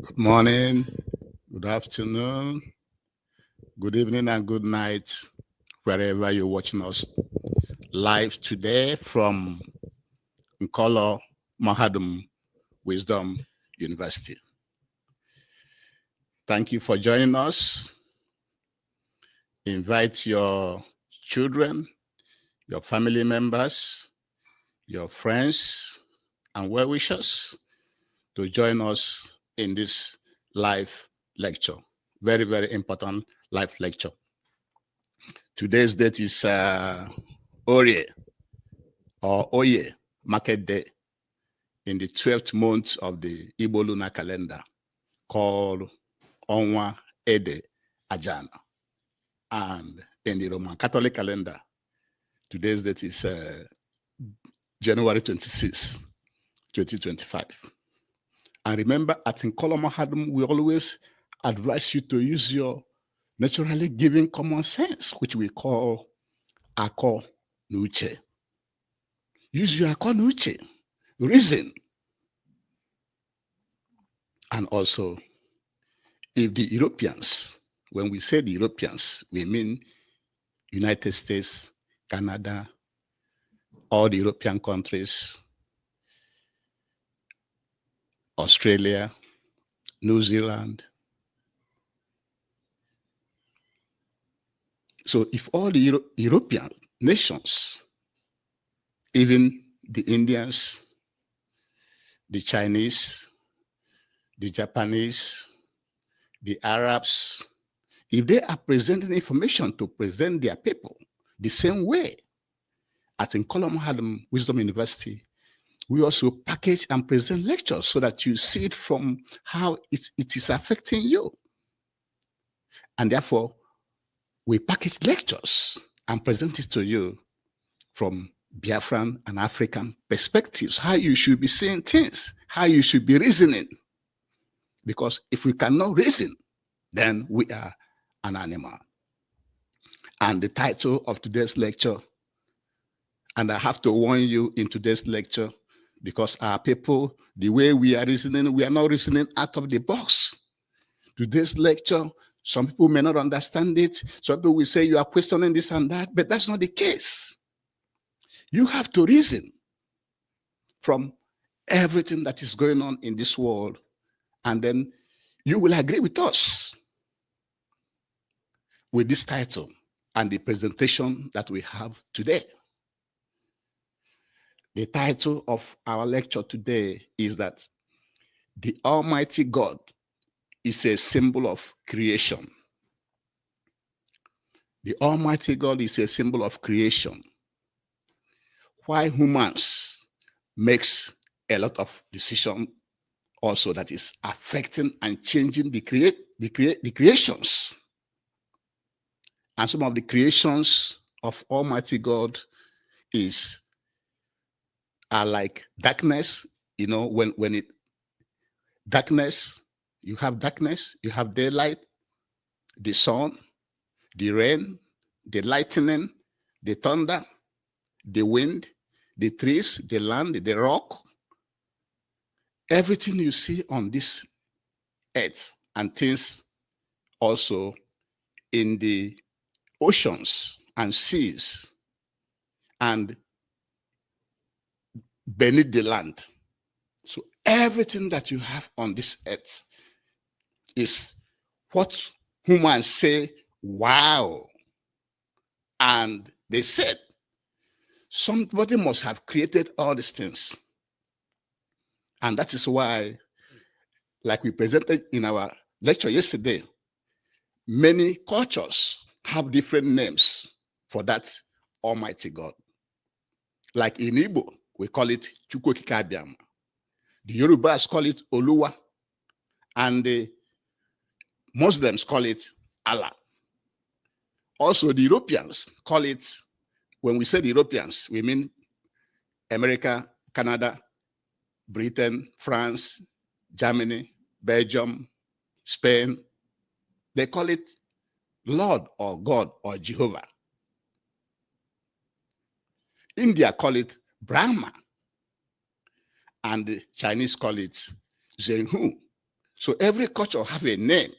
Good morning, good afternoon, good evening, and good night, wherever you're watching us live today from Nkolo Mahadum Wisdom University. Thank you for joining us. Invite your children, your family members, your friends, and well-wishers to join us in this live lecture. Very, very important live lecture. Today's date is Orie or Oye Market Day in the 12th month of the Igbo lunar calendar called Onwa Ede Ajana. And in the Roman Catholic calendar, today's date is January 26, 2025. And remember, at Nkolo Mahadum, we always advise you to use your naturally given common sense, which we call Ako Nuche. Use your Ako Nuche, reason. And also, if the Europeans, when we say the Europeans, we mean United States, Canada, all the European countries, Australia, New Zealand. So if all the European nations, even the Indians, the Chinese, the Japanese, the Arabs, if they are presenting information to present their people the same way, at Nkolo Mahadum Wisdom University, we also package and present lectures so that you see it from how it is affecting you. And therefore, we package lectures and present it to you from Biafran and African perspectives, how you should be seeing things, how you should be reasoning. Because if we cannot reason, then we are an animal. And the title of today's lecture, and I have to warn you in today's lecture, because our people, the way we are reasoning, we are not reasoning out of the box. Today's lecture, some people may not understand it. Some people will say you are questioning this and that, but that's not the case. You have to reason from everything that is going on in this world, and then you will agree with us with this title and the presentation that we have today. The title of our lecture today is that the Almighty God is a symbol of creation. The Almighty God is a symbol of creation. Why humans makes a lot of decisions also that is affecting and changing the creations. And some of the creations of Almighty God are like darkness, when darkness, you have daylight, the sun, the rain, the lightning, the thunder, the wind, the trees, the land, the rock. Everything you see on this earth and things also in the oceans and seas and beneath the land. So everything that you have on this earth is what humans say, wow. And they said, somebody must have created all these things. And that is why, like we presented in our lecture yesterday, many cultures have different names for that Almighty God. Like in Igbo, we call it Chukwokike Abiama. The Yorubas call it Oluwa, and the Muslims call it Allah. Also, the Europeans call it, when we say the Europeans, we mean America, Canada, Britain, France, Germany, Belgium, Spain. They call it Lord or God or Jehovah. India call it Brahma, and the Chinese call it Zhenhu. So every culture have a name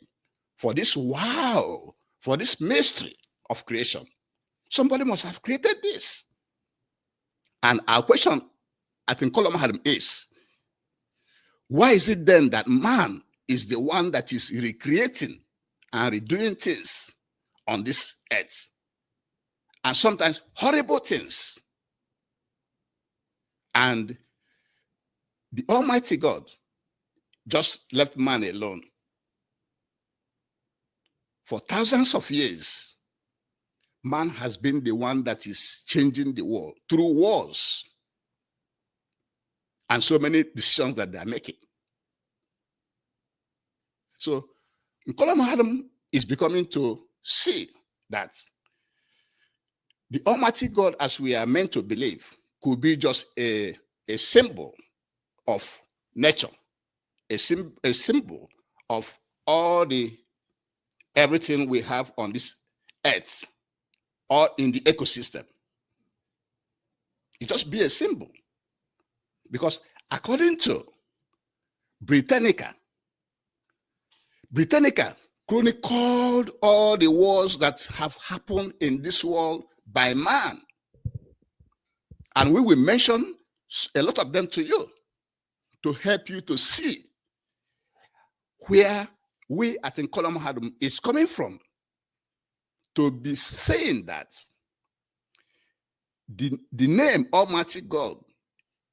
for this wow, for this mystery of creation. Somebody must have created this. And our question, I think, is, why is it then that man is the one that is recreating and redoing things on this earth? And sometimes horrible things. And the Almighty God just left man alone. For thousands of years, man has been the one that is changing the world through wars and so many decisions that they are making. So Adam is becoming to see that the Almighty God, as we are meant to believe, could be just a symbol of nature, a symbol of everything we have on this earth or in the ecosystem. It just be a symbol. Because according to Britannica chronicled all the wars that have happened in this world by man. And we will mention a lot of them to you to help you to see where we at Nkolomahadum is coming from. To be saying that the name Almighty God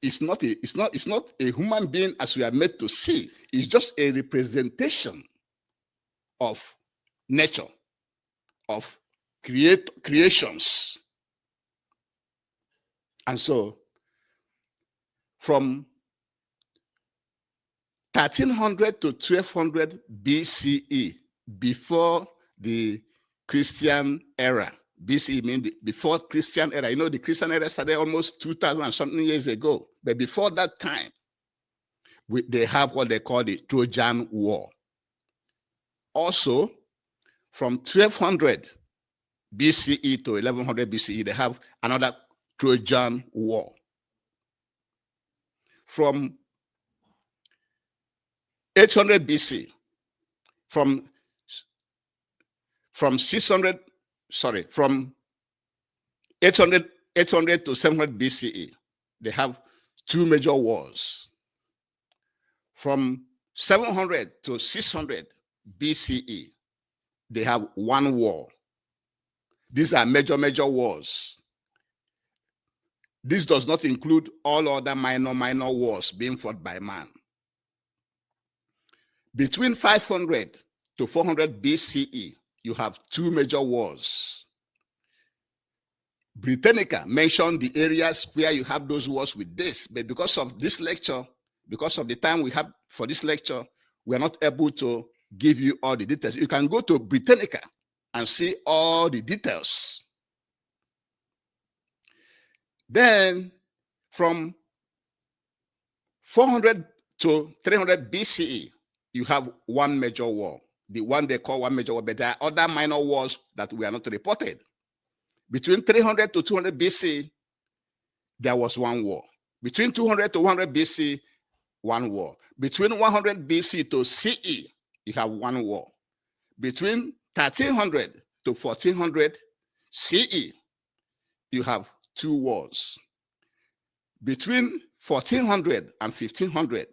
is not a human being as we are made to see. It's just a representation of nature, of creations. And so from 1300 to 1200 BCE, before the Christian era. BCE means before Christian era. You know, the Christian era started almost 2,000 and something years ago. But before that time, they have what they call the Trojan War. Also, from 1200 BCE to 1100 BCE, they have another Trojan War. From 800 BC, from 800 to 700 BCE, they have two major wars. From 700 to 600 BCE, they have one war. These are major wars. This does not include all other minor wars being fought by man. Between 500 to 400 BCE, you have two major wars. Britannica mentioned the areas where you have those wars with this, but because of this lecture, because of the time we have for this lecture, we are not able to give you all the details. You can go to Britannica and see all the details. Then from 400 to 300 BCE, you have one major war, the one they call one major war, but there are other minor wars that we are not reported. Between 300 to 200 BC, there was one war. Between 200 to 100 BC, one war. Between 100 BC to CE, you have one war. Between 1300 to 1400 CE, you have two wars. Between 1400 and 1500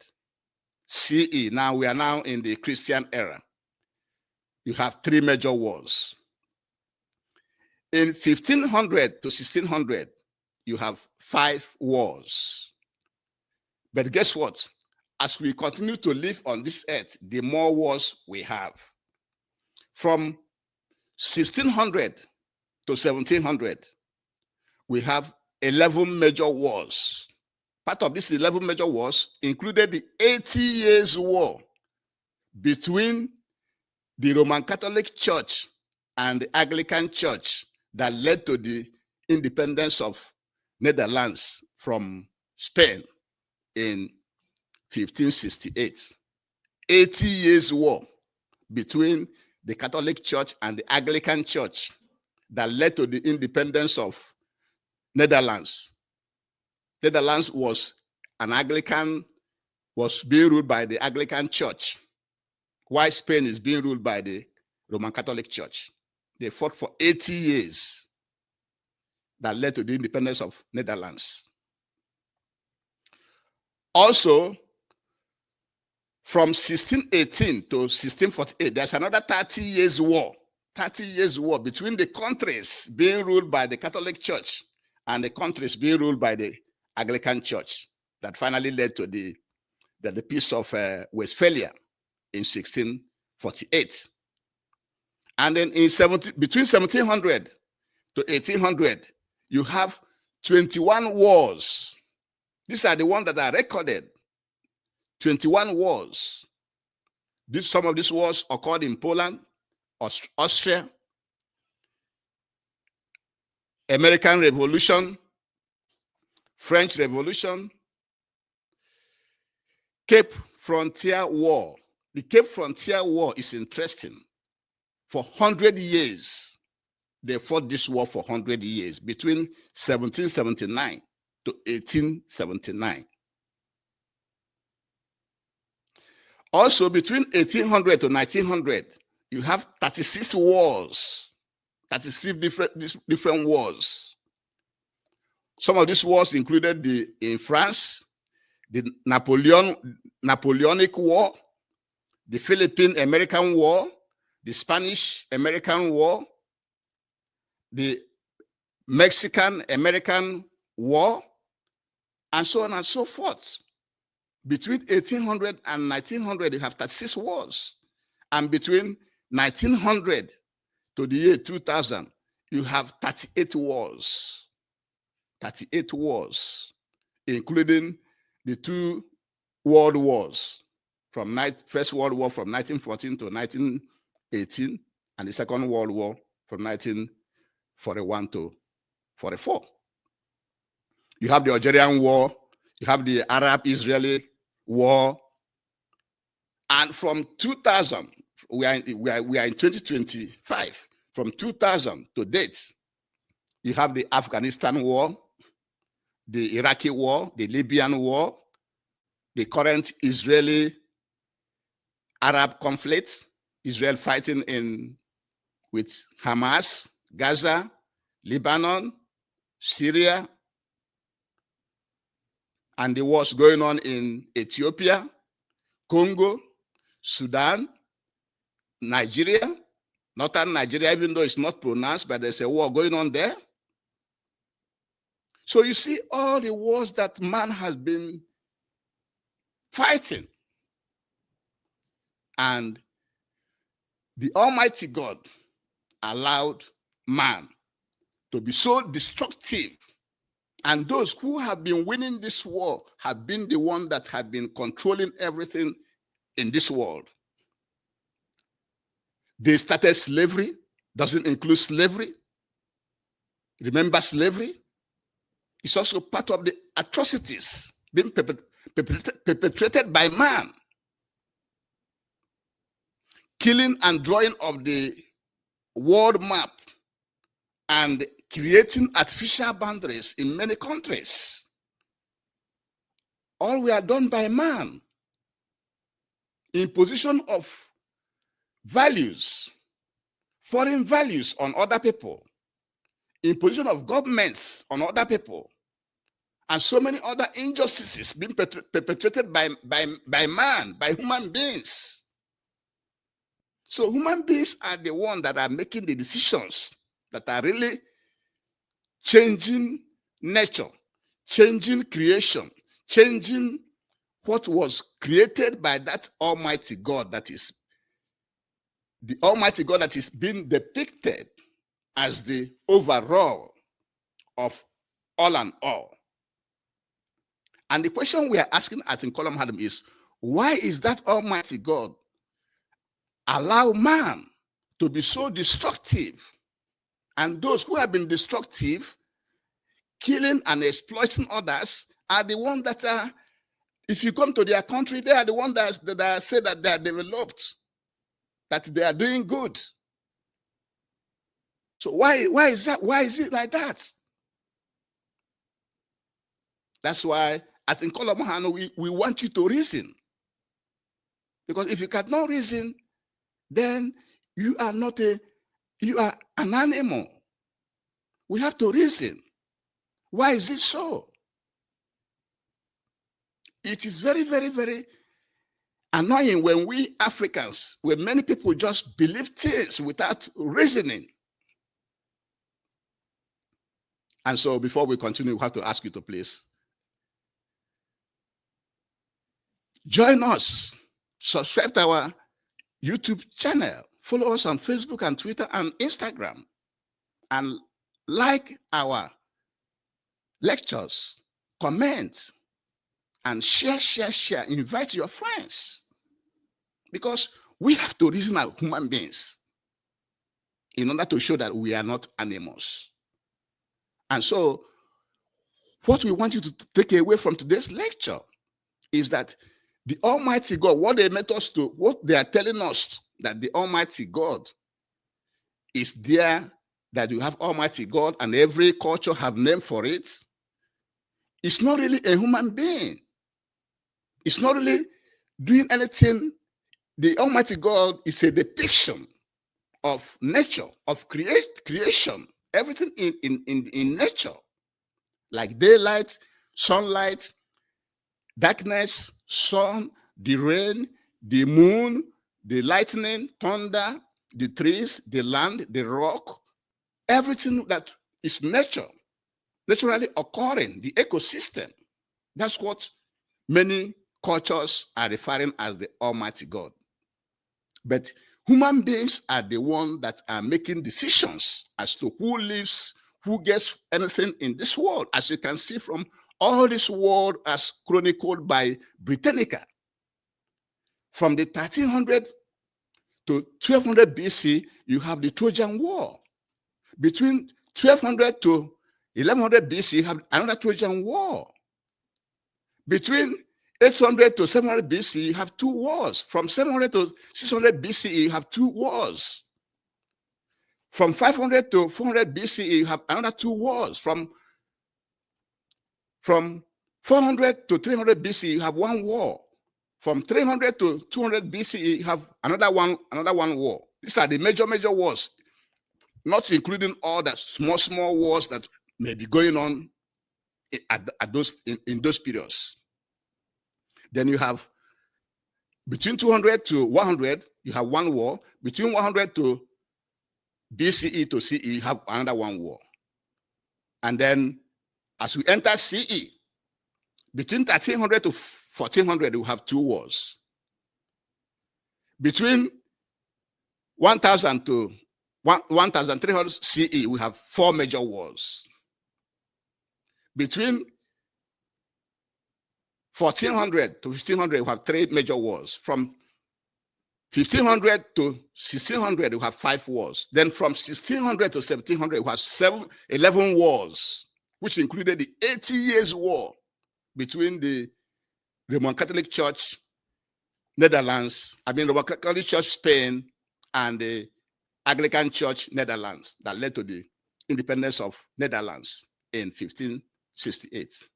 CE, now we are now in the Christian era, you have three major wars. In 1500 to 1600, you have 5 wars. But guess what? As we continue to live on this earth, the more wars we have. From 1600 to 1700, we have 11 major wars. Part of these 11 major wars included the 80 Years' War between the Roman Catholic Church and the Anglican Church that led to the independence of Netherlands from Spain in 1568. 80 Years' War between the Catholic Church and the Anglican Church that led to the independence of Netherlands. Netherlands was being ruled by the Anglican Church. while Spain is being ruled by the Roman Catholic Church. They fought for 80 years that led to the independence of Netherlands. Also, from 1618 to 1648, there's another 30 years war. 30 years war between the countries being ruled by the Catholic Church and the countries being ruled by the Anglican Church that finally led to the Peace of Westphalia in 1648. And then between 1700 to 1800, you have 21 wars. These are the ones that are recorded. 21 wars. Some of these wars occurred in Poland, Austria, American Revolution, French Revolution, Cape Frontier War. The Cape Frontier War is interesting. For 100 years, they fought this war for 100 years, between 1779 to 1879. Also, between 1800 to 1900, you have 36 wars, 36 different wars. Some of these wars included in France, the Napoleonic War, the Philippine-American War, the Spanish-American War, the Mexican-American War, and so on and so forth. Between 1800 and 1900, you have 36 wars. And between 1900 to the year 2000, you have 38 wars. 38 wars, including the two world wars, First World War from 1914 to 1918, and the Second World War from 1941 to 44. You have the Algerian War, you have the Arab-Israeli War, and from 2000, we are in 2025. From 2000 to date, you have the Afghanistan War, the Iraqi War, the Libyan War, the current Israeli-Arab conflict, Israel fighting with Hamas, Gaza, Lebanon, Syria, and the wars going on in Ethiopia, Congo, Sudan, Nigeria, northern Nigeria, even though it's not pronounced, but there's a war going on there. So you see all the wars that man has been fighting. And the Almighty God allowed man to be so destructive. And those who have been winning this war have been the ones that have been controlling everything in this world. They started slavery, doesn't include slavery. Remember slavery? It's also part of the atrocities being perpetrated by man. Killing and drawing of the world map and creating artificial boundaries in many countries. All were done by man. Imposition of values, foreign values on other people. Imposition of governments on other people. And so many other injustices being perpetrated by man, by human beings. So human beings are the ones that are making the decisions that are really changing nature, changing creation, changing what was created by that Almighty God, that is the Almighty God that is being depicted as the overall of all and all. And the question we are asking at Nkolam Hadam is, why is that Almighty God allow man to be so destructive? And those who have been destructive, killing and exploiting others, are the ones that are, if you come to their country, they are the ones that say that they are developed, that they are doing good. So why is that? Why is it like that? That's why at Nkolam Hadam we want you to reason. Because if you cannot reason, then you are an animal. We have to reason. Why is it so? It is very, very, very annoying when we Africans, when many people just believe things without reasoning. And so before we continue, we have to ask you to please join us, subscribe to our YouTube channel, follow us on Facebook and Twitter and Instagram, and like our lectures, comment, and share, invite your friends. Because we have to reason as human beings in order to show that we are not animals. And so what we want you to take away from today's lecture is that the Almighty God, what they are telling us, that the Almighty God is there, that you have Almighty God and every culture have name for it. It's not really a human being. It's not really doing anything. The Almighty God is a depiction of nature, of creation, everything in nature, like daylight, sunlight, darkness, sun, the rain, the moon, the lightning, thunder, the trees, the land, the rock, everything that is nature, naturally occurring, the ecosystem. That's what many cultures are referring as the Almighty God. But human beings are the ones that are making decisions as to who lives, who gets anything in this world, as you can see from all this world as chronicled by Britannica. From the 1300 to 1200 BC, you have the Trojan War. Between 1200 to 1100 BC, you have another Trojan War. Between 800 to 700 BC, you have two wars. From 700 to 600 BCE, you have two wars. From 500 to 400 BCE, you have another two wars. From 400 to 300 BCE, you have one war. From 300 to 200 BCE, you have another one war. These are the major wars, not including all the small wars that may be going on in those periods. Then you have between 200 to 100, you have one war. Between 100 to BCE to CE, you have another one war. And then as we enter CE, between 1300 to 1400, you have two wars. Between 1000 to 1300 CE, we have four major wars. Between 1400 to 1500, we have three major wars. From 1500 to 1600, we have five wars. Then from 1600 to 1700, we have 11 wars, which included the 80 Years' War between the Roman Catholic Church, Roman Catholic Church Spain, and the Anglican Church Netherlands, that led to the independence of Netherlands in 1568.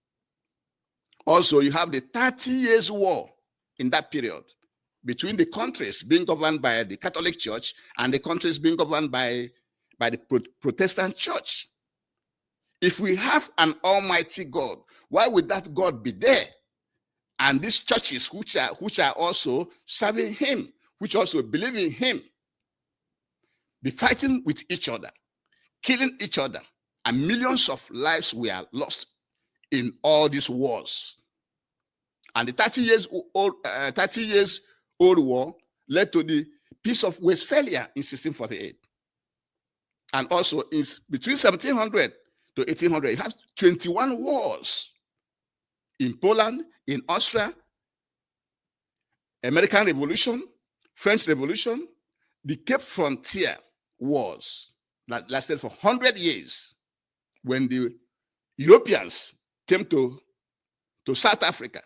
Also, you have the 30 Years' War in that period between the countries being governed by the Catholic Church and the countries being governed by the Protestant Church. If we have an Almighty God, why would that God be there? And these churches which are also serving him, which also believe in him, be fighting with each other, killing each other, and millions of lives were lost in all these wars. And the 30 years old war led to the Peace of Westphalia in 1648. And also in between 1700 to 1800, you have 21 wars in Poland, in Austria, American Revolution, French Revolution, the Cape Frontier Wars that lasted for 100 years. When the Europeans came to South Africa,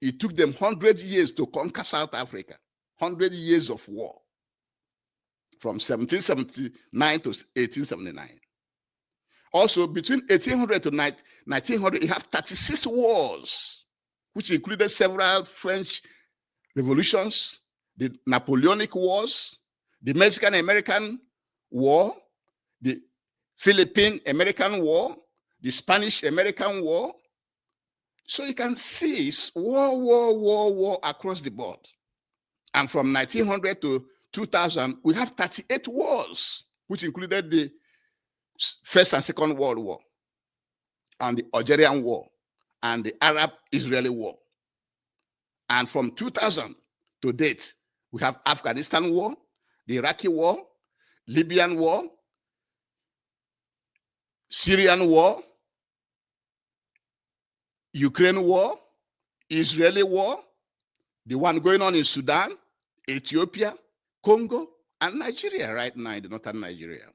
it took them 100 years to conquer South Africa. 100 years of war, from 1779 to 1879. Also, between 1800 to 1900, you have 36 wars, which included several French revolutions, the Napoleonic Wars, the Mexican-American War, the Philippine-American War, the Spanish-American War. So you can see it's war across the board. And from 1900 to 2000, we have 38 wars, which included the First and Second World War, and the Algerian War, and the Arab-Israeli War. And from 2000 to date, we have Afghanistan War, the Iraqi War, Libyan War, Syrian War, Ukraine War, Israeli War, the one going on in Sudan, Ethiopia, Congo, and Nigeria right now, in the northern Nigeria.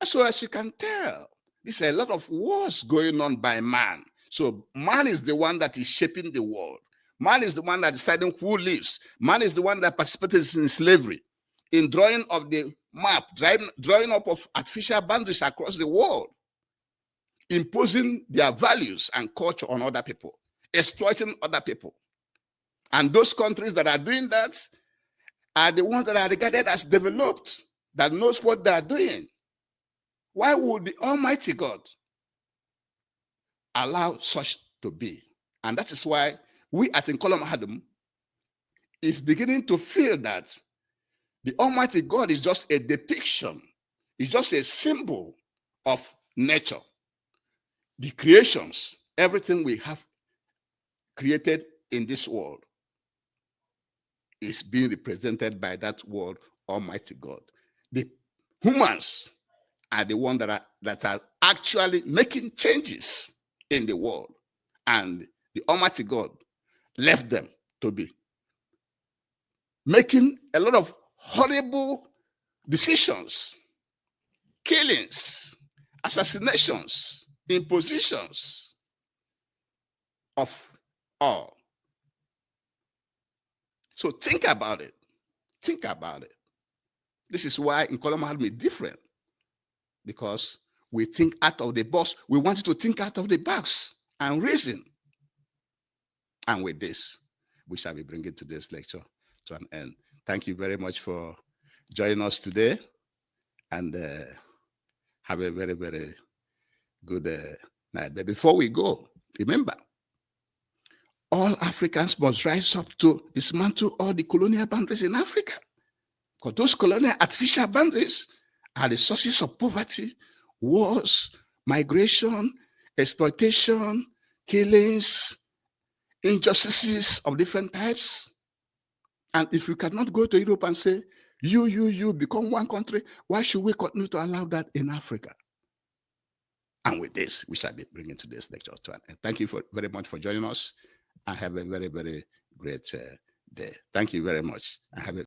So as you can tell, there's a lot of wars going on by man. So man is the one that is shaping the world. Man is the one that deciding who lives. Man is the one that participates in slavery, in drawing of the map, drawing up of artificial boundaries across the world, imposing their values and culture on other people, exploiting other people. And those countries that are doing that are the ones that are regarded as developed, that knows what they are doing. Why would the Almighty God allow such to be? And that is why we at Nkolom Hadum is beginning to feel that the Almighty God is just a depiction, it's just a symbol of nature. The creations, everything we have created in this world is being represented by that word, Almighty God. The humans are the ones that are actually making changes in the world, and the Almighty God left them to be making a lot of horrible decisions, killings, assassinations, impositions of all. So think about it. Think about it. This is why Nkolom Hadum is different, because we think out of the box. We want you to think out of the box and reason. And with this, we shall be bringing today's lecture to an end. Thank you very much for joining us today, and have a very, very good night. But before we go, remember, all Africans must rise up to dismantle all the colonial boundaries in Africa, because those colonial artificial boundaries are the sources of poverty, wars, migration, exploitation, killings, injustices of different types. And if we cannot go to Europe and say, you become one country, why should we continue to allow that in Africa? And with this, we shall be bringing today's lecture to an end. Thank you very much for joining us, and have a very, very great day. Thank you very much, and have a